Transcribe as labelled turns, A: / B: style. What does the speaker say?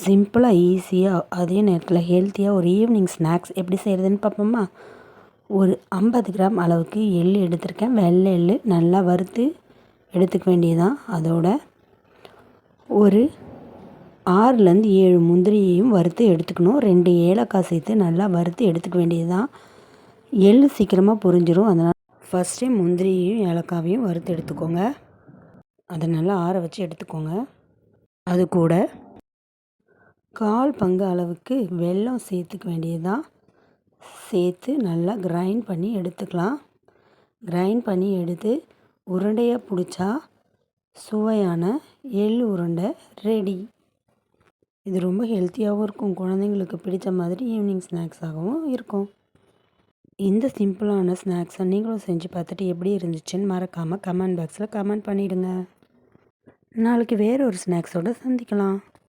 A: சிம்பிளாக ஈஸியாக அதே நேரத்தில் ஹெல்த்தியாக ஒரு ஈவினிங் ஸ்நாக்ஸ் எப்படி செய்கிறதுன்னு பார்ப்போமா? ஒரு 50 கிராம் அளவுக்கு எள் எடுத்திருக்கேன். வெள்ளை எள் நல்லா வறுத்து எடுத்துக்க வேண்டியதுதான். அதோட ஒரு 6லேருந்து 7 முந்திரியையும் வறுத்து எடுத்துக்கணும். 2 ஏலக்காய் சேர்த்து நல்லா வறுத்து எடுத்துக்க வேண்டியதுதான். எள் சீக்கிரமாக பொரிஞ்சிரும். அதனால் ஃபஸ்ட்டே முந்திரியையும் ஏலக்காவையும் வறுத்து எடுத்துக்கோங்க. அதை நல்லா ஆற வச்சு எடுத்துக்கோங்க. அது கூட 1/4 பங்கு அளவுக்கு வெல்லம் சேர்த்துக்க வேண்டியதுதான். சேர்த்து நல்லா கிரைண்ட் பண்ணி எடுத்துக்கலாம். கிரைண்ட் பண்ணி எடுத்து உருண்டையாக பிடிச்சா சுவையான எள் உருண்டை ரெடி. இது ரொம்ப ஹெல்த்தியாகவும் இருக்கும். குழந்தைங்களுக்கு பிடித்த மாதிரி ஈவினிங் ஸ்நாக்ஸாகவும் இருக்கும். இந்த சிம்பிளான ஸ்நாக்ஸை நீங்களும் செஞ்சு பார்த்துட்டு எப்படி இருந்துச்சுன்னு மறக்காமல் கமெண்ட் பாக்ஸில் கமெண்ட் பண்ணிவிடுங்க. நாளைக்கு வேறு ஒரு ஸ்நாக்ஸோடு சந்திக்கலாம்.